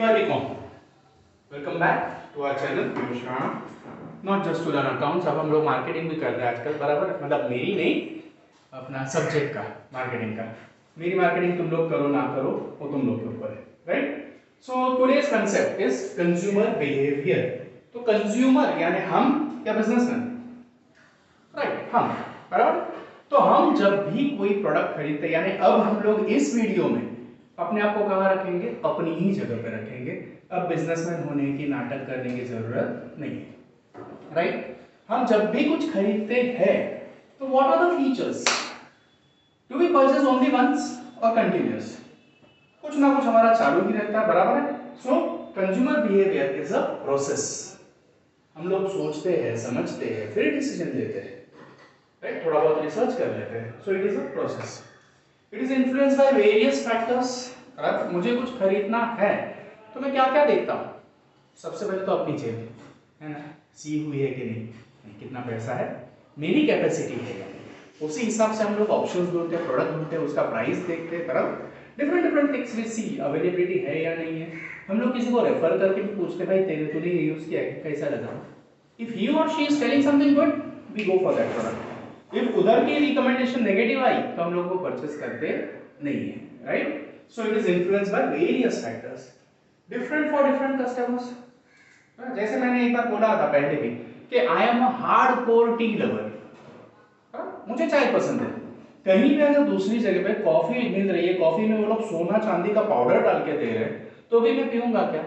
Welcome back to our channel Piyush Rana. Not just to learn accounts, अब हम लोग marketing भी कर रहे हैं आजकल, बराबर। मतलब मेरी नहीं, अपना सब्जेक्ट का, मार्केटिंग का। मेरी मार्केटिंग तुम लोग करो ना करो वो तुम लोग के ऊपर है, right. So today's concept is consumer behaviour. तो कंज्यूमर यानी हम या बिजनेसमैन, राइट, हम, बराबर। तो हम जब भी कोई प्रोडक्ट खरीदते हैं, यानी अब हम लोग इस वीडियो में अपने आप को कहाँ रखेंगे, अपनी ही जगह पे रखेंगे। अब बिजनेसमैन होने की, नाटक करने की जरूरत नहीं है, राइट। हम जब भी कुछ खरीदते हैं तो what are the features, do we purchase only once और कंटिन्यूअस, कुछ ना कुछ हमारा चालू ही रहता है, बराबर है। सो consumer behaviour is a process. हम लोग सोचते हैं, समझते हैं, फिर डिसीजन लेते हैं, राइट। थोड़ा बहुत रिसर्च कर लेते हैं। So it is a process. It is influenced by various factors. अगर मुझे कुछ खरीदना है तो मैं क्या क्या देखता हूँ। सबसे पहले तो अपनी जेब है ना, सी हुई है कि नहीं, कितना पैसा है, मेरी कैपेसिटी है या नहीं। उसी हिसाब से हम लोग ऑप्शंस ढूंढते हैं, प्रोडक्ट ढूंढते हैं, उसका प्राइस देखते हैं, बराबर। Different different things we see, availability है या नहीं है। हम लोग किसी को रेफर करके भी पूछते, भाई तेरे तूने ये यूज किया है, कैसा लगा। इफ ही और she is telling something good, we go for that product. If उधर की रिकमेंडेशन नेगेटिव आई तो हम लोग को परचेस करते नहीं है, right. So it is influenced by various factors, different for different customers. जैसे मैंने एक बार बोला था पहले भी कि I am a hardcore tea lover, मुझे चाय पसंद है। कहीं भी अगर दूसरी जगह पे कॉफी मिल रही है, कॉफी में वो लोग सोना चांदी का पाउडर डाल के दे रहे हैं, तो भी मैं पीऊंगा क्या?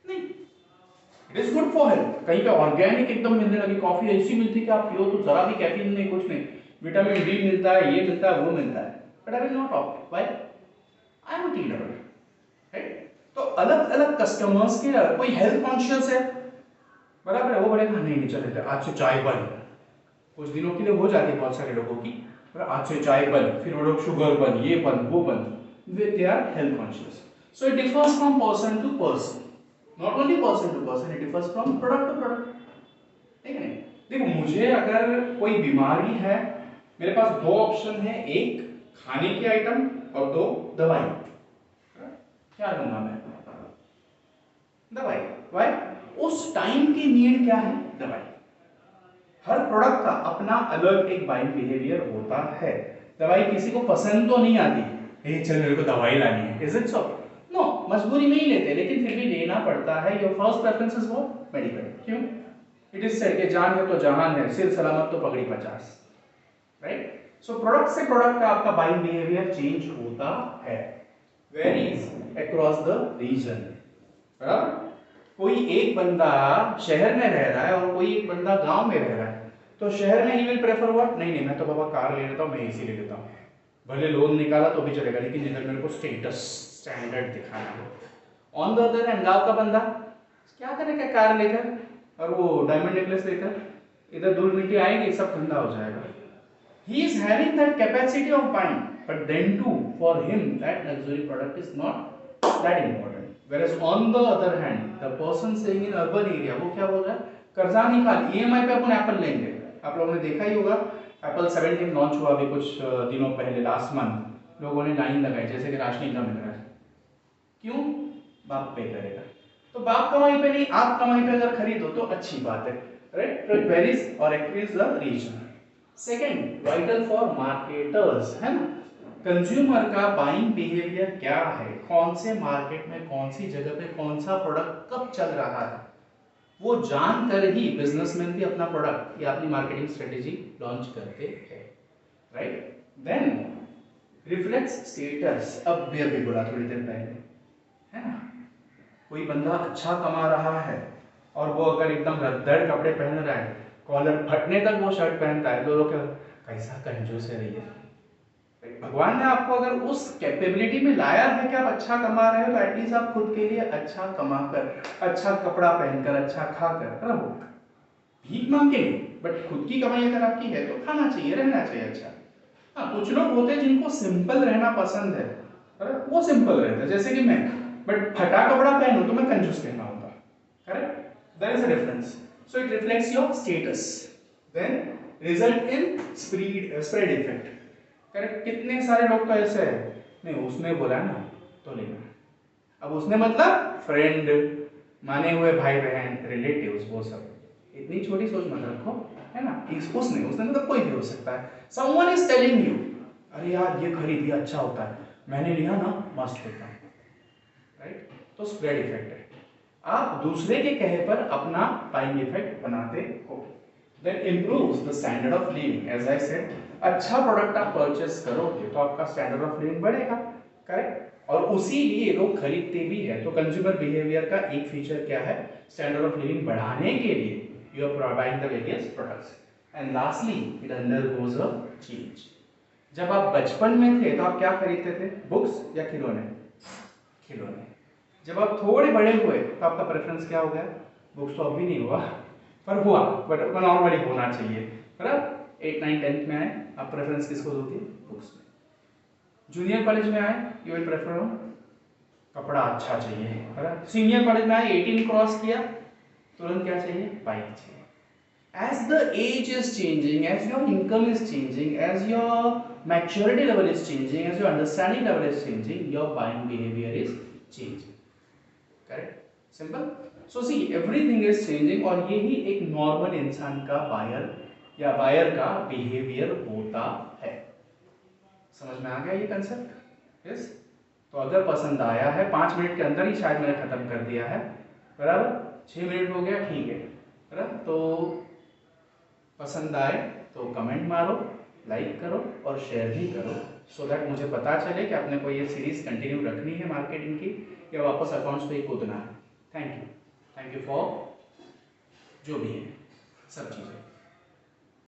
नहीं। It is good for health. कहीं पे ऑर्गेनिक एकदम मिलने लगी कॉफी, ऐसी मिलती है कि आप पियो तो जरा भी कैफीन नहीं, कुछ नहीं, विटामिन डी मिलता है, ये मिलता है, वो मिलता है, but I will not opt. Why? I am a tea lover, right. तो अलग अलग कस्टमर्स के, कोई हेल्थ कॉन्शियस है, बराबर है, वो बोलेगा नहीं नहीं चले आज से चाय बंद। कुछ दिनों के लिए हो जाती है बहुत सारे लोगों की, आज से चाय बंद, फिर वो लोग शुगर बंद, ये बंद, वो बंद, they are health conscious. So it differs from person to person, not only person to person, it differs from product to product, ठीक है। देखो, मुझे अगर कोई बीमारी है, मेरे पास दो ऑप्शन है, एक खाने की आइटम और दो दवाई। क्या लूंगा मैं? दवाई। वाई? उस टाइम की नीड क्या है? दवाई। हर प्रोडक्ट का अपना अलग एक बाइंग बिहेवियर होता है। दवाई किसी को पसंद तो नहीं आती, ए चल मेरे को दवाई लानी है, इज इट सो? नो, मजबूरी में ही लेते, लेकिन फिर भी लेना पड़ता है। Your first preference is what? Medical. क्यों? इट इज सेड कि जान है तो जहान है, सिर सलामत तो पगड़ी 50, राइट। सो प्रोडक्ट से प्रोडक्ट का आपका बाइंग बिहेवियर चेंज होता है, वेरीज अक्रॉस द रीजन, बराबर। कोई एक बंदा शहर में रह रहा है और कोई एक बंदा गांव में रह रहा है, तो शहर में ही विल प्रेफर व्हाट? नहीं नहीं, मैं तो बाबा कार ले लेता हूँ, मैं एसी ले लेता हूँ, भले लोन निकाला तो भी चलेगा, लेकिन इधर मेरे को स्टेटस, स्टैंडर्ड दिखाना है। ऑन द अदर हैंड, गांव का बंदा क्या करेगा कार लेकर और वो डायमंड नेकलेस लेकर, इधर धूल मिट्टी आएगी, सब ठंडा हो जाएगा। He is having that capacity of buying, but then too, for him, that luxury product is not that important. Whereas on the other hand, the person staying in urban area, वो क्या बोल रहा है? कर्जा निकाल, EMI पे अपन Apple लेंगे। आप लोगों ने देखा ही होगा, एप्पल 17 लॉन्च हुआ अभी कुछ दिनों पहले, लास्ट मंथ। लोगों ने लाइन लगाई जैसे कि राशनिंग का मिल रहा है। क्यों? बाप पे करेगा। तो बाप कमाई पे नहीं, आप कमाई पे अगर खरीदो तो अच्छी बात है, राइट। तो इट वेरीज और increase the reason. Second, vital for marketers, है ना। कंज्यूमर का बाइंग बिहेवियर क्या है, कौन से मार्केट में, कौन सी जगह पे, कौन सा प्रोडक्ट कब चल रहा है, वो जानकर ही बिजनेसमैन भी अपना प्रोडक्ट या अपनी मार्केटिंग स्ट्रेटेजी लॉन्च करते हैं, राइट। देन रिफ्लेक्स स्टेटस, अब भी अभी बोला थोड़ी देर पहले, है ना। कोई बंदा अच्छा कमा रहा है और वो अगर एकदम रद्दड़ कपड़े पहन रहा है, कॉलर फटने तक वो शर्ट पहनता है, तो लोग कैसा कंजूस है ये। भगवान ने आपको अगर उस कैपेबिलिटी में लाया है कि आप अच्छा कमा रहे हो, तो एटलीस्ट आप खुद के लिए अच्छा कमा कर, अच्छा कपड़ा पहनकर, अच्छा खाकर रहो। भीख मांग के नहीं, बट खुद की कमाई अगर आपकी है तो खाना चाहिए, रहना चाहिए अच्छा। हाँ, कुछ लोग होते हैं जिनको सिंपल रहना पसंद है, वो सिंपल रहते हैं, जैसे कि मैं। बट फटा कपड़ा पहनो तो मैं कंजूस कहना होगा, correct. There is a difference. So it reflects your status, then result in spread effect, correct. कितने सारे लोग तो ऐसे हैं, नहीं उसने बोला ना तो लेना। अब उसने मतलब फ्रेंड, माने हुए भाई बहन, रिलेटिव्स, वो सब। इतनी छोटी सोच मत रखो, है ना। उसने मतलब कोई भी हो सकता है। समवन इज टेलिंग यू, अरे यार ये खरीदिए अच्छा होता है, मैंने लिया ना मस्त होता है, राइट। तो स्प्रेड इफेक्ट है, आप दूसरे के कहे पर अपना बाइंग इफेक्ट बनाते हो। Then improves the standard of living, as I said, अच्छा प्रोडक्ट आप परचेस करोगे तो आपका स्टैंडर्ड ऑफ लिविंग बढ़ेगा, करेक्ट। और उसी लिए लोग खरीदते भी है। तो कंज्यूमर बिहेवियर का एक फीचर क्या है, स्टैंडर्ड ऑफ लिविंग बढ़ाने के लिए you are buying the various products. And lastly it undergoes a change. जब आप बचपन में थे तो आप क्या खरीदते थे, बुक्स या खिलौने? खिलौने। जब आप थोड़े बड़े हुए तो आपका प्रेफरेंस क्या हो गया, बुक्स तो अब भी नहीं हुआ पर हुआ, बट नॉर्मली होना चाहिए, बराबर। 8, 9, 10th में आए, आप प्रेफरेंस किसको दोगे, बुक्स में। जूनियर कॉलेज में आए, यू विल प्रेफर कपड़ा अच्छा चाहिए, बराबर। सीनियर कॉलेज में आए, 18 क्रॉस किया, तुरंत क्या चाहिए, बाइक चाहिए। As the age is changing, as your income is changing, as your maturity level is changing, as your understanding level is changing, your buying behavior is changing. Correct? Simple? So see, everything is changing और यही एक normal इंसान का buyer या buyer का behaviour होता है। समझ में आ गया ये कंसेप्ट? यस। तो अगर पसंद आया है, 5 मिनट के अंदर ही शायद मैंने खत्म कर दिया है, बराबर। 6 मिनट हो गया, ठीक है, बराबर। तो पसंद आए तो कमेंट मारो, लाइक करो और शेयर भी करो, सो दैट मुझे पता चले कि अपने को ये सीरीज कंटिन्यू रखनी है मार्केटिंग की या वापस अकाउंट्स पे ही कूदना है। थैंक यू फॉर जो भी है सब चीज़ें।